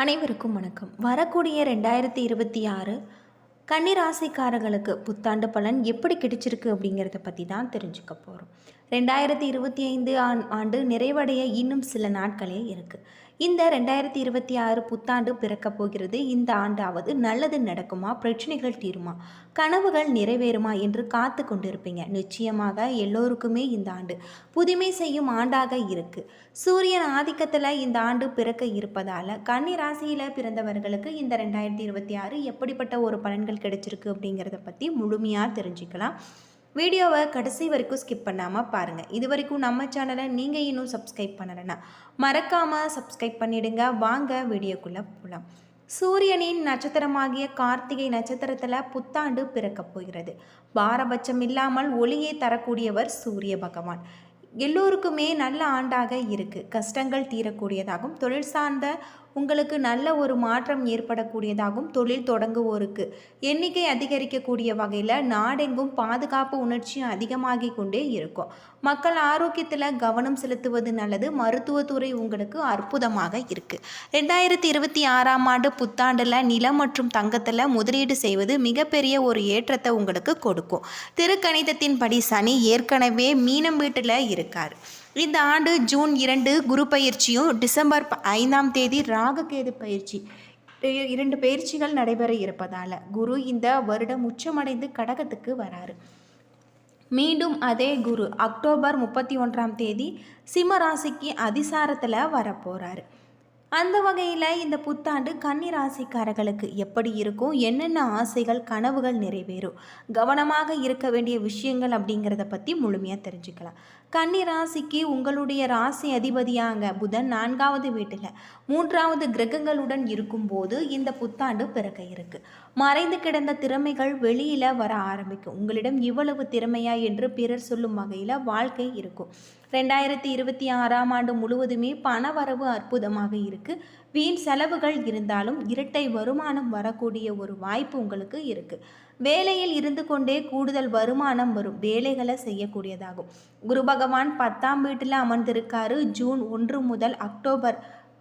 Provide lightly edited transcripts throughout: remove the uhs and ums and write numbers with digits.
அனைவருக்கும் வணக்கம். வரக்கூடிய 2026 கன்னிராசிக்காரர்களுக்கு புத்தாண்டு பலன் எப்படி கிடைச்சிருக்கு அப்படிங்கிறத பற்றி தான் தெரிஞ்சுக்க போகிறோம். 2025 ஆண்டு நிறைவடைய இன்னும் சில நாட்களே இருக்குது. இந்த 2026 புத்தாண்டு பிறக்கப் போகிறது. இந்த ஆண்டாவது நல்லது நடக்குமா, பிரச்சனைகள் தீருமா, கனவுகள் நிறைவேறுமா என்று காத்து கொண்டிருப்பீங்க. நிச்சயமாக எல்லோருக்குமே இந்த ஆண்டு புதுமை செய்யும் ஆண்டாக இருக்குது. சூரியன் ஆதிக்கத்தில் இந்த ஆண்டு பிறக்க இருப்பதால் கன்னி ராசியில் பிறந்தவர்களுக்கு இந்த 2026 எப்படிப்பட்ட ஒரு பலன்கள் கிடைச்சிருக்கு அப்படிங்கிறத பற்றி முழுமையாக தெரிஞ்சுக்கலாம். வீடியோவை கடைசி வரைக்கும் ஸ்கிப் பண்ணாமல் பாருங்கள். இது வரைக்கும் நம்ம சேனலை நீங்கள் இன்னும் சப்ஸ்கிரைப் பண்ணலைன்னா மறக்காமல் சப்ஸ்கிரைப் பண்ணிவிடுங்க. வாங்க வீடியோக்குள்ளே போகலாம். சூரியனின் நட்சத்திரமாகிய கார்த்திகை நட்சத்திரத்தில் புத்தாண்டு பிறக்கப் போகிறது. பாரபட்சம் இல்லாமல் ஒளியை தரக்கூடியவர் சூரிய பகவான். எல்லோருக்குமே நல்ல ஆண்டாக இருக்குது. கஷ்டங்கள் தீரக்கூடியதாகவும், தொழில் சார்ந்த உங்களுக்கு நல்ல ஒரு மாற்றம் ஏற்படக்கூடியதாகவும், தொழில் தொடங்குவோருக்கு எண்ணிக்கை அதிகரிக்கக்கூடிய வகையில் நாடெங்கும் பாதுகாப்பு உணர்ச்சியும் அதிகமாகி கொண்டே இருக்கும். மக்கள் ஆரோக்கியத்தில் கவனம் செலுத்துவது நல்லது. மருத்துவத்துறை உங்களுக்கு அற்புதமாக இருக்குது. 2026 ஆண்டு புத்தாண்டில் நிலம் மற்றும் தங்கத்தில் முதலீடு செய்வது மிகப்பெரிய ஒரு ஏற்றத்தை உங்களுக்கு கொடுக்கும். திருக்கணிதத்தின்படி சனி ஏற்கனவே மீனம் வீட்டில் இருக்கார். இந்த ஆண்டு ஜூன் 2 குரு பயிற்சியும், டிசம்பர் 5 ராகுகேது பயிற்சி, 2 பயிற்சிகள் நடைபெற இருப்பதால் குரு இந்த வருடம் உச்சமடைந்து கடகத்துக்கு வராரு. மீண்டும் அதே குரு அக்டோபர் 31 சிம்ம ராசிக்கு அதிசாரத்தில் வரப்போகிறாரு. அந்த வகையில் இந்த புத்தாண்டு கன்னி ராசிக்காரர்களுக்கு எப்படி இருக்கும், என்னென்ன ஆசைகள் கனவுகள் நிறைவேறும், கவனமாக இருக்க வேண்டிய விஷயங்கள் அப்படிங்கிறத பற்றி முழுமையாக தெரிஞ்சுக்கலாம். கன்னி ராசிக்கு உங்களுடைய ராசி அதிபதியாங்க புதன் 4வது வீட்டில் 3வது கிரகங்களுடன் இருக்கும்போது இந்த புத்தாண்டு பிறக்க இருக்குது. மறைந்து கிடந்த திறமைகள் வெளியில் வர ஆரம்பிக்கும். உங்களிடம் இவ்வளவு திறமையா என்று பிறர் சொல்லும் வகையில் வாழ்க்கை இருக்கும். 2026 ஆண்டு முழுவதுமே பண வரவு அற்புதமாக இருக்குது. வீண் செலவுகள் இருந்தாலும் இரட்டை வருமானம் வரக்கூடிய ஒரு வாய்ப்பு உங்களுக்கு இருக்குது. வேலையில் இருந்து கொண்டே கூடுதல் வருமானம் வரும். வேலைகளை செய்யக்கூடியதாகும். குரு பகவான் 10ஆம் வீட்டில் அமர்ந்திருக்காரு. ஜூன் 1 முதல் அக்டோபர்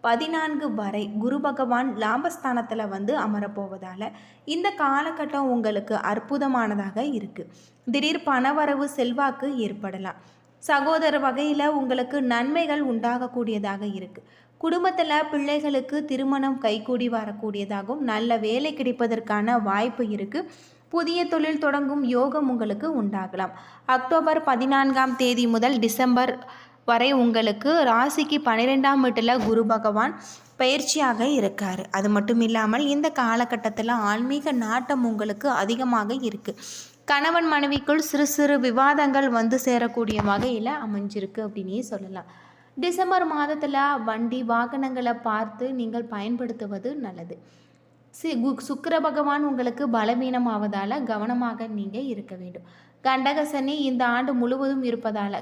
14 வரை குரு பகவான் லாபஸ்தானத்தில் அமரப்போவதால் இந்த காலகட்டம் உங்களுக்கு அற்புதமானதாக இருக்குது. திடீர் பணவரவு செல்வாக்கு ஏற்படலாம். சகோதர வகையில் உங்களுக்கு நன்மைகள் உண்டாகக்கூடியதாக இருக்குது. குடும்பத்தில் பிள்ளைகளுக்கு திருமணம் கைகூடி வரக்கூடியதாகவும், நல்ல வேலை கிடைப்பதற்கான வாய்ப்பு இருக்குது. புதிய தொழில் தொடங்கும் யோகம் உங்களுக்கு உண்டாகலாம். அக்டோபர் 14 முதல் டிசம்பர் வரை உங்களுக்கு ராசிக்கு 12ஆம் வீட்டில் குரு பகவான் பயிற்சியாக இருக்கார். அது மட்டும் இல்லாமல் இந்த காலகட்டத்தில் ஆன்மீக நாட்டம் உங்களுக்கு அதிகமாக இருக்குது. கணவன் மனைவிக்குள் சிறு சிறு விவாதங்கள் சேரக்கூடிய வகையில் அமைஞ்சிருக்கு அப்படின்னே சொல்லலாம். டிசம்பர் மாதத்தில் வண்டி வாகனங்களை பார்த்து நீங்கள் பயன்படுத்துவது நல்லது. சுக்கிர பகவான் உங்களுக்கு பலவீனமாவதால் கவனமாக நீங்கள் இருக்க வேண்டும். கண்டக சனி இந்த ஆண்டு முழுவதும் இருப்பதால்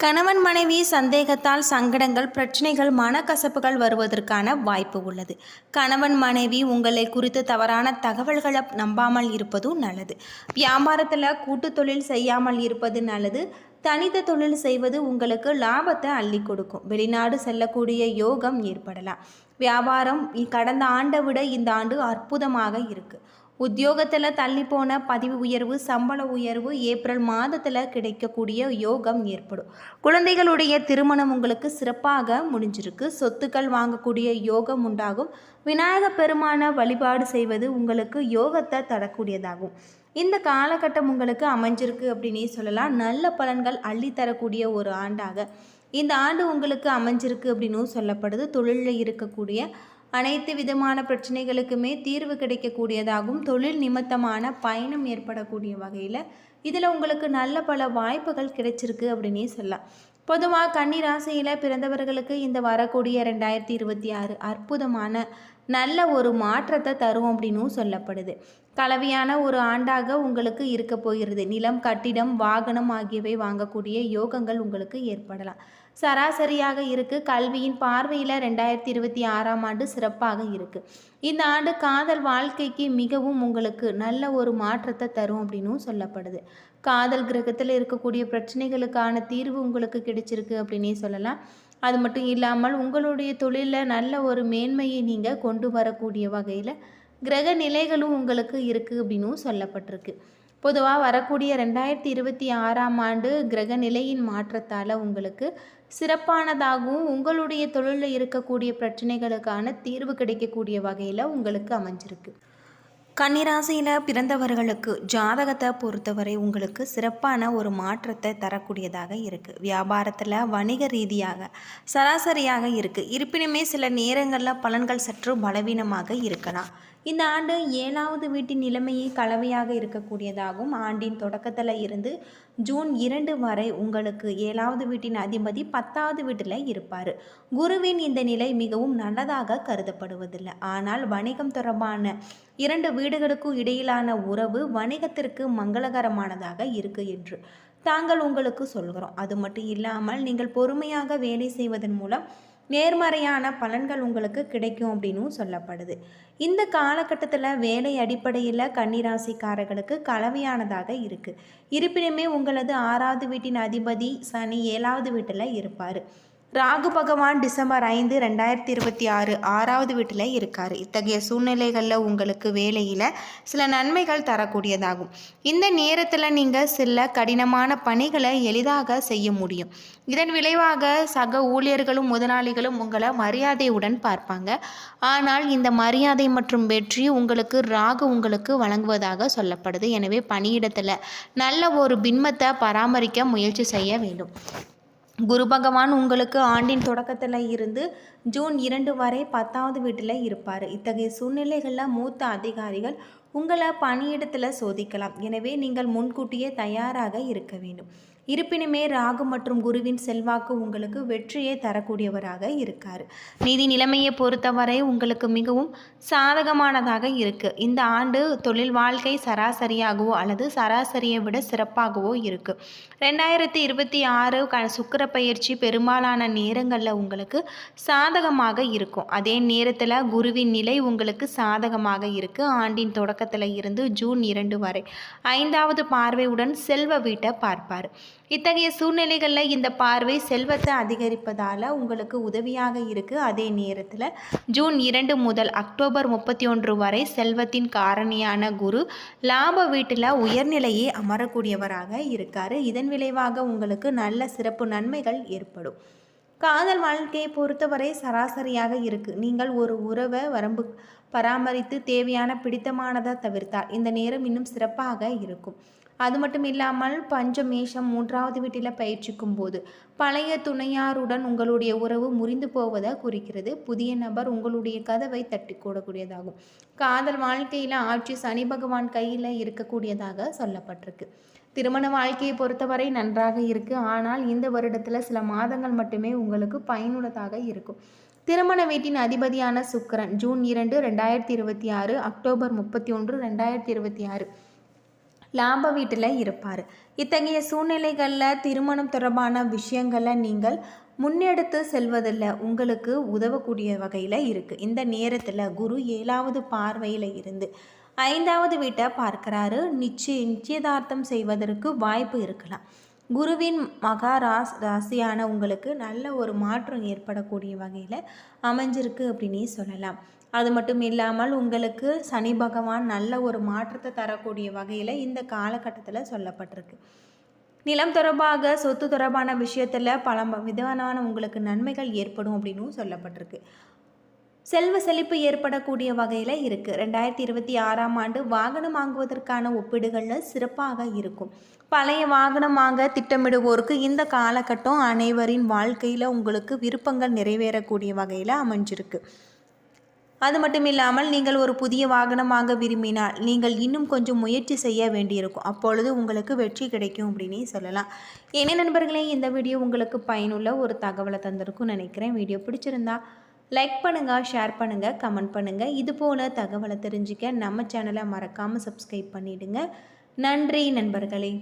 கணவன் மனைவி சந்தேகத்தால் சங்கடங்கள், பிரச்சனைகள், மனக்கசப்புகள் வருவதற்கான வாய்ப்பு உள்ளது. கணவன் மனைவி உங்களை குறித்து தவறான தகவல்களை நம்பாமல் இருப்பதும் நல்லது. வியாபாரத்தில் கூட்டு தொழில் செய்யாமல் இருப்பது நல்லது. தனித்த தொழில் செய்வது உங்களுக்கு லாபத்தை அள்ளி கொடுக்கும். வெளிநாடு செல்லக்கூடிய யோகம் ஏற்படலாம். வியாபாரம் கடந்த ஆண்டை விட இந்த ஆண்டு அற்புதமாக இருக்குது. உத்தியோகத்தில் தள்ளி போன பதிவு உயர்வு, சம்பள உயர்வு ஏப்ரல் மாதத்தில் கிடைக்கக்கூடிய யோகம் ஏற்படும். குழந்தைகளுடைய திருமணம் உங்களுக்கு சிறப்பாக முடிஞ்சிருக்கு. சொத்துக்கள் வாங்கக்கூடிய யோகம் உண்டாகும். விநாயகப் பெருமான வழிபாடு செய்வது உங்களுக்கு யோகத்தை தரக்கூடியதாகும். இந்த காலகட்டம் உங்களுக்கு அமைஞ்சிருக்கு அப்படின்னே சொல்லலாம். நல்ல பலன்கள் அள்ளித்தரக்கூடிய ஒரு ஆண்டாக இந்த ஆண்டு உங்களுக்கு அமைஞ்சிருக்கு அப்படின்னு சொல்லப்படுது. தொழிலில் இருக்கக்கூடிய அனைத்து விதமான பிரச்சனைகளுக்குமே தீர்வு கிடைக்கக்கூடியதாகவும், தொழில் நிமித்தமான பயணம் ஏற்படக்கூடிய வகையில் இதில் உங்களுக்கு நல்ல பல வாய்ப்புகள் கிடைச்சிருக்கு அப்படின்னே சொல்லலாம். பொதுவாக கன்னி ராசியில் பிறந்தவர்களுக்கு இந்த வரக்கூடிய 2026 அற்புதமான நல்ல ஒரு மாற்றத்தை தரும் அப்படின்னும் சொல்லப்படுது. கலவையான ஒரு ஆண்டாக உங்களுக்கு இருக்க போகிறது. நிலம், கட்டிடம், வாகனம் ஆகியவை வாங்கக்கூடிய யோகங்கள் உங்களுக்கு ஏற்படலாம். சராசரியாக இருக்குது. கல்வியின் பார்வையில் 2026 ஆண்டு சிறப்பாக இருக்குது. இந்த ஆண்டு காதல் வாழ்க்கைக்கு மிகவும் உங்களுக்கு நல்ல ஒரு மாற்றத்தை தரும் அப்படின்னும் சொல்லப்படுது. காதல் கிரகத்தில் இருக்கக்கூடிய பிரச்சனைகளுக்கான தீர்வு உங்களுக்கு கிடைச்சிருக்கு அப்படின்னே சொல்லலாம். அது மட்டும் இல்லாமல் உங்களுடைய தொழிலில் நல்ல ஒரு மேன்மையை நீங்கள் கொண்டு வரக்கூடிய வகையில் கிரக நிலைகளும் உங்களுக்கு இருக்குது அப்படின்னும் சொல்லப்பட்டிருக்கு. பொதுவாக வரக்கூடிய 2026ஆம் ஆண்டு கிரக நிலையின் மாற்றத்தால் உங்களுக்கு சிறப்பானதாகவும் உங்களுடைய தொழிலில் இருக்கக்கூடிய பிரச்சனைகளுக்கான தீர்வு கிடைக்கக்கூடிய வகையில் உங்களுக்கு அமைஞ்சிருக்கு. கன்னிராசியில் பிறந்தவர்களுக்கு ஜாதகத்தை பொறுத்தவரை உங்களுக்கு சிறப்பான ஒரு மாற்றத்தை தரக்கூடியதாக இருக்குது. வியாபாரத்தில் வணிக ரீதியாக சராசரியாக இருக்குது. இருப்பினுமே சில நேரங்களில் பலன்கள் சற்று பலவீனமாக இருக்கலாம். இந்த ஆண்டு 7வது வீட்டின் நிலைமையை கலவையாக இருக்கக்கூடியதாகவும் ஆண்டின் தொடக்கத்தில் இருந்து ஜூன் 2 வரை உங்களுக்கு 7வது வீட்டின் அதிபதி 10வது வீட்டில் இருப்பார். குருவின் இந்த நிலை மிகவும் நல்லதாக கருதப்படுவதில்லை. ஆனால் வணிகம் தொடர்பான 2 வீடுகளுக்கும் இடையிலான உறவு வணிகத்திற்கு மங்களகரமானதாக இருக்கு என்று தாங்கள் உங்களுக்கு சொல்கிறோம். அது மட்டும் இல்லாமல் நீங்கள் பொறுமையாக வேலை செய்வதன் மூலம் நேர்மறையான பலன்கள் உங்களுக்கு கிடைக்கும் அப்படின்னும் சொல்லப்படுது. இந்த காலகட்டத்தில் வேலை அடிப்படையில் கன்னிராசிக்காரர்களுக்கு கலவையானதாக இருக்குது. இருப்பினுமே உங்களது 6வது வீட்டின் அதிபதி சனி 7வது வீட்டில் இருப்பார். ராகு பகவான் டிசம்பர் 5, 2026 6வது வீட்டில் இருக்கார். இத்தகைய சூழ்நிலைகளில் உங்களுக்கு வேலையில் சில நன்மைகள் தரக்கூடியதாகும். இந்த நேரத்தில் நீங்கள் சில கடினமான பணிகளை எளிதாக செய்ய முடியும். இதன் விளைவாக சக ஊழியர்களும் முதலாளிகளும் உங்களை மரியாதையுடன் பார்ப்பாங்க. ஆனால் இந்த மரியாதை மற்றும் வெற்றி ராகு உங்களுக்கு வழங்குவதாக சொல்லப்படுது. எனவே பணியிடத்தில் நல்ல ஒரு பின்பத்தை பராமரிக்க முயற்சி செய்ய வேண்டும். குரு பகவான் உங்களுக்கு ஆண்டின் தொடக்கத்தில் இருந்து ஜூன் 2 வரை 10வது வீட்டில் இருப்பார். இத்தகைய சூழ்நிலைகளில் மூத்த அதிகாரிகள் உங்களை பணியிடத்தில் சோதிக்கலாம். எனவே நீங்கள் முன்கூட்டியே தயாராக இருக்க வேண்டும். இருப்பினுமே ராகு மற்றும் குருவின் செல்வாக்கு உங்களுக்கு வெற்றியை தரக்கூடியவராக இருக்கார். நிதி நிலைமையை பொறுத்தவரை உங்களுக்கு மிகவும் சாதகமானதாக இருக்குது. இந்த ஆண்டு தொழில் வாழ்க்கை சராசரியாகவோ அல்லது சராசரியை விட சிறப்பாகவோ இருக்குது. 2026 சுக்கிர பயிற்சி பெரும்பாலான நேரங்களில் உங்களுக்கு சாதகமாக இருக்கும். அதே நேரத்தில் குருவின் நிலை உங்களுக்கு சாதகமாக இருக்குது. ஆண்டின் தொடக்கத்தில் இருந்து ஜூன் 2 வரை 5வது பார்வையுடன் செல்வ வீட்டை பார்ப்பார். இத்தகைய சூழ்நிலைகளில் இந்த பார்வை செல்வத்தை அதிகரிப்பதால் உங்களுக்கு உதவியாக இருக்குது. அதே நேரத்தில் ஜூன் 2 முதல் அக்டோபர் 31 வரை செல்வத்தின் காரணியான குரு லாப வீட்டில் உயர்நிலையை அமரக்கூடியவராக இருக்கார். இதன் விளைவாக உங்களுக்கு நல்ல சிறப்பு நன்மைகள் ஏற்படும். காதல் வாழ்க்கையை பொறுத்தவரை சராசரியாக இருக்குது. நீங்கள் ஒரு உறவை வரம்பு பராமரித்து தேவையான பிடித்தமானதை தவிர்த்தால் இந்த நேரம் இன்னும் சிறப்பாக இருக்கும். அது மட்டும் இல்லாமல் பஞ்சமேஷம் 3வது வீட்டில் பயிற்சிக்கும் போது பழைய துணையாருடன் உங்களுடைய உறவு முறிந்து போவதை குறிக்கிறது. புதிய நபர் உங்களுடைய கதவை தட்டி கூடக்கூடியதாகும். காதல் வாழ்க்கையில் ஆட்சி சனி பகவான் கையில் இருக்கக்கூடியதாக சொல்லப்பட்டிருக்கு. திருமண வாழ்க்கையை பொறுத்தவரை நன்றாக இருக்குது. ஆனால் இந்த வருடத்தில் சில மாதங்கள் மட்டுமே உங்களுக்கு பயனுள்ளதாக இருக்கும். திருமண வீட்டின் அதிபதியான சுக்கிரன் ஜூன் 2, 2026 அக்டோபர் 31, 2026 லாப வீட்டில் இருப்பார். இத்தகைய சூழ்நிலைகளில் திருமணம் தொடர்பான விஷயங்களை நீங்கள் முன்னெடுத்து செல்வதில் உங்களுக்கு உதவக்கூடிய வகையில் இருக்குது. இந்த நேரத்தில் குரு 7வது பார்வையில் இருந்து 5வது வீட்டை பார்க்குறாரு. நிச்சயதார்த்தம் செய்வதற்கு வாய்ப்பு இருக்கலாம். குருவின் ராசியான உங்களுக்கு நல்ல ஒரு மாற்றம் ஏற்படக்கூடிய வகையில் அமைஞ்சிருக்கு அப்படின்னே சொல்லலாம். அது மட்டும் இல்லாமல் உங்களுக்கு சனி பகவான் நல்ல ஒரு மாற்றத்தை தரக்கூடிய வகையில் இந்த காலகட்டத்தில் சொல்லப்பட்டிருக்கு. நிலம் தொடர்பாக சொத்து தொடர்பான விஷயத்தில் பல விதமான உங்களுக்கு நன்மைகள் ஏற்படும் அப்படின்னும் சொல்லப்பட்டிருக்கு. செல்வ செழிப்பு ஏற்படக்கூடிய வகையில் இருக்குது. 2026ஆம் ஆண்டு வாகனம் வாங்குவதற்கான ஒப்பீடுகளில் சிறப்பாக இருக்கும். பழைய வாகனம் வாங்க திட்டமிடுவோருக்கு இந்த காலகட்டம் அனைவரின் வாழ்க்கையில் உங்களுக்கு விருப்பங்கள் நிறைவேறக்கூடிய வகையில் அமைஞ்சிருக்கு. அது மட்டும் இல்லாமல் நீங்கள் ஒரு புதிய வாகனம் வாங்க விரும்பினால் நீங்கள் இன்னும் கொஞ்சம் முயற்சி செய்ய வேண்டியிருக்கும். அப்பொழுது உங்களுக்கு வெற்றி கிடைக்கும் அப்படின்னே சொல்லலாம். என்ன நண்பர்களே, இந்த வீடியோ உங்களுக்கு பயனுள்ள ஒரு தகவலை தந்திருக்கும்னு நினைக்கிறேன். வீடியோ பிடிச்சிருந்தா லைக் பண்ணுங்கள், ஷேர் பண்ணுங்கள், கமெண்ட் பண்ணுங்கள். இதுபோல் தகவலை தெரிஞ்சுக்க நம்ம சேனலை மறக்காமல் சப்ஸ்கிரைப் பண்ணிவிடுங்க. நன்றி நண்பர்களே.